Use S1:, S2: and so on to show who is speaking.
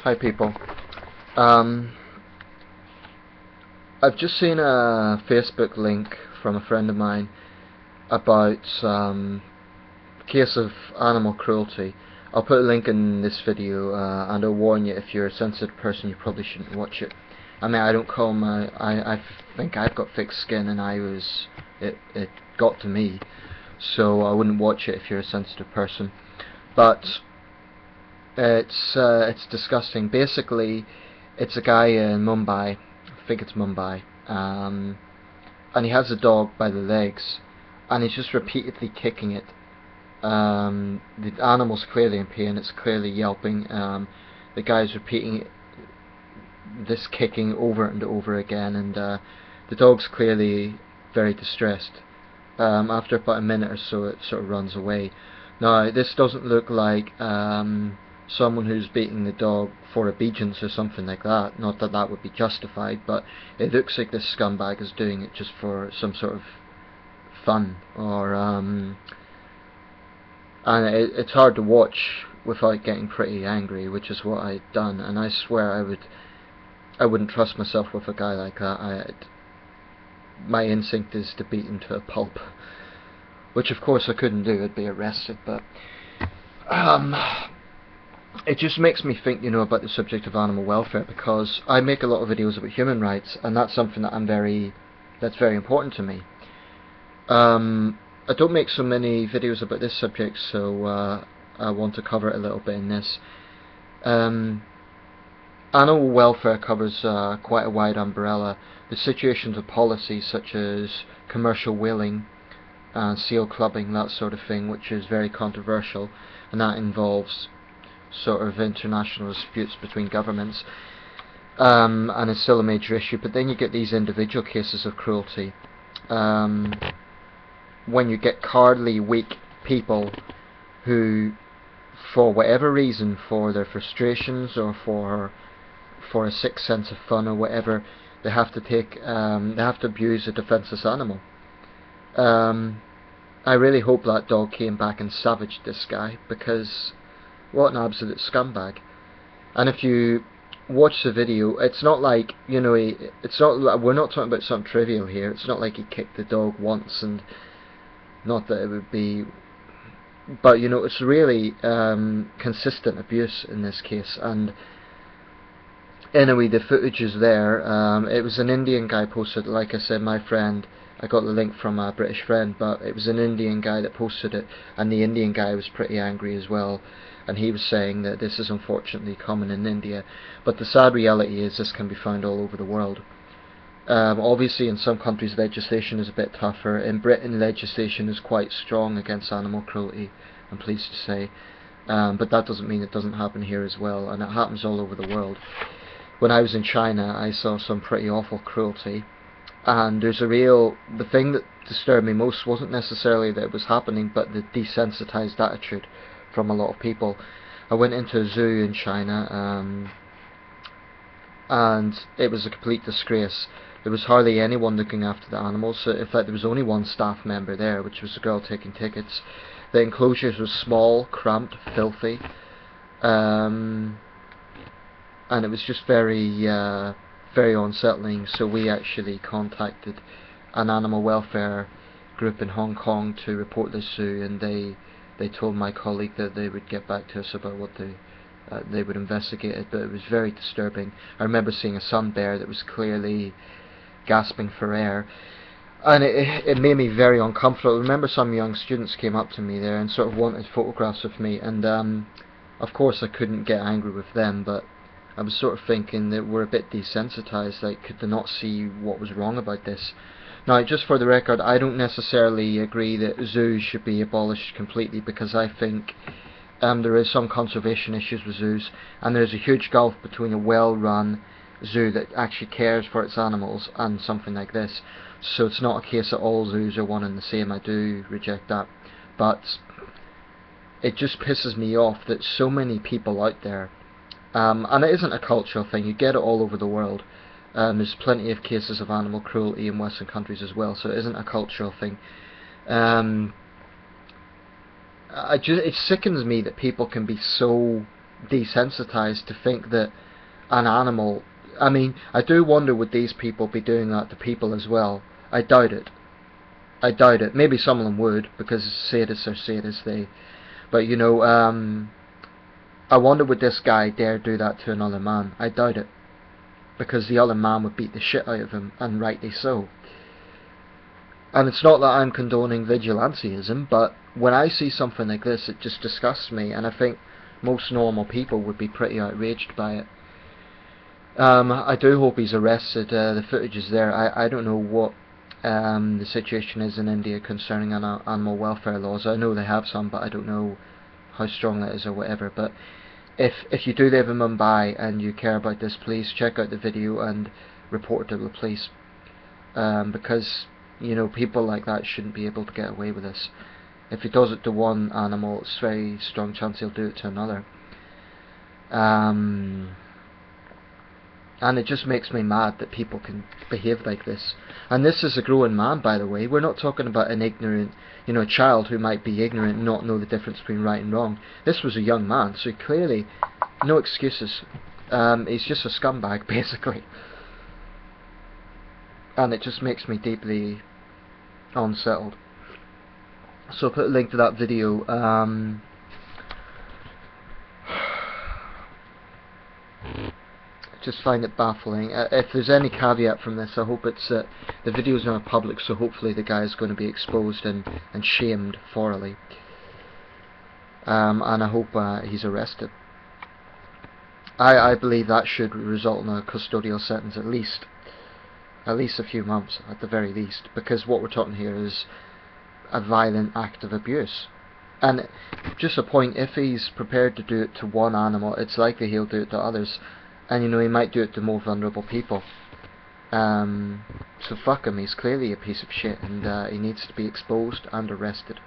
S1: Hi people. Um, I've just seen a Facebook link from a friend of mine about a case of animal cruelty. I'll put a link in this video, and I'll warn you, if you're a sensitive person you probably shouldn't watch it. I mean, I don't call I think I've got thick skin, and it got to me, so I wouldn't watch it if you're a sensitive person. But it's disgusting. Basically, it's a guy in Mumbai, I think it's Mumbai, and he has a dog by the legs, and he's just repeatedly kicking it. The animal's clearly in pain, it's clearly yelping. The guy's repeating this kicking over and over again, and the dog's clearly very distressed. After about a minute or so, it sort of runs away. Now, this doesn't look like someone who's beating the dog for obedience or something like that. Not that that would be justified, but it looks like this scumbag is doing it just for some sort of fun, or and it's hard to watch without getting pretty angry, which is what I'd done. And I swear I wouldn't trust myself with a guy like that. My instinct is to beat him to a pulp, which of course I couldn't do. I'd be arrested. But it just makes me think, about the subject of animal welfare, because I make a lot of videos about human rights, and that's something that that's very important to me. I don't make so many videos about this subject, so I want to cover it a little bit in this. Animal welfare covers quite a wide umbrella. The situations of policies such as commercial whaling, seal clubbing, that sort of thing, which is very controversial, and that involves sort of international disputes between governments, and it's still a major issue. But then you get these individual cases of cruelty, when you get cowardly, weak people who, for whatever reason, for their frustrations or for a sick sense of fun or whatever, they have to abuse a defenseless animal. I really hope that dog came back and savaged this guy, because what an absolute scumbag. And if you watch the video, it's not like, we're not talking about something trivial here. It's not like he kicked the dog once, and not that it would be, but it's really consistent abuse in this case. And anyway, the footage is there. It was an Indian guy posted, like I said, my friend, I got the link from a British friend, but it was an Indian guy that posted it, and the Indian guy was pretty angry as well, and he was saying that this is unfortunately common in India, but the sad reality is this can be found all over the world. Obviously in some countries legislation is a bit tougher. In Britain legislation is quite strong against animal cruelty, I'm pleased to say, but that doesn't mean it doesn't happen here as well, and it happens all over the world. When I was in China, I saw some pretty awful cruelty, and the thing that disturbed me most wasn't necessarily that it was happening, but the desensitized attitude from a lot of people. I went into a zoo in China, and it was a complete disgrace. There was hardly anyone looking after the animals. So in fact, there was only one staff member there, which was a girl taking tickets. The enclosures were small, cramped, filthy, and it was just very unsettling. So we actually contacted an animal welfare group in Hong Kong to report this zoo, and they told my colleague that they would get back to us about what they would investigate it. But it was very disturbing. I remember seeing a sun bear that was clearly gasping for air, and it made me very uncomfortable. I remember some young students came up to me there and sort of wanted photographs of me, and of course I couldn't get angry with them, but I was sort of thinking that we're a bit desensitized. Like, could they not see what was wrong about this? Now, just for the record, I don't necessarily agree that zoos should be abolished completely, because I think there is some conservation issues with zoos, and there's a huge gulf between a well-run zoo that actually cares for its animals and something like this. So it's not a case that all zoos are one and the same. I do reject that, but it just pisses me off that so many people out there, and it isn't a cultural thing, you get it all over the world. There's plenty of cases of animal cruelty in Western countries as well, so it isn't a cultural thing. It sickens me that people can be so desensitized to think that an animal... I mean, I do wonder, would these people be doing that to people as well? I doubt it. I doubt it. Maybe some of them would, because sadists are sadists, But you know, I wonder, would this guy dare do that to another man? I doubt it. Because the other man would beat the shit out of him, and rightly so. And it's not that I'm condoning vigilantism, but when I see something like this, it just disgusts me, and I think most normal people would be pretty outraged by it. I do hope he's arrested. The footage is there. I don't know what the situation is in India concerning animal welfare laws. I know they have some, but I don't know how strong that is or whatever. But if you do live in Mumbai and you care about this, please check out the video and report it to the police, because you know, people like that shouldn't be able to get away with this. If he does it to one animal, it's a very strong chance he'll do it to another. And it just makes me mad that people can behave like this. And this is a grown man, by the way. We're not talking about an ignorant, you know, a child who might be ignorant and not know the difference between right and wrong. This was a young man, so clearly, no excuses. He's just a scumbag, basically. And it just makes me deeply unsettled. So I'll put a link to that video. Just find it baffling. If there's any caveat from this, I hope it's the video's not public, so hopefully the guy is going to be exposed and shamed thoroughly. And I hope he's arrested. I believe that should result in a custodial sentence, at least a few months, at the very least, because what we're talking here is a violent act of abuse. And just a point, if he's prepared to do it to one animal, it's likely he'll do it to others. And you know, he might do it to more vulnerable people. So fuck him, he's clearly a piece of shit, and he needs to be exposed and arrested.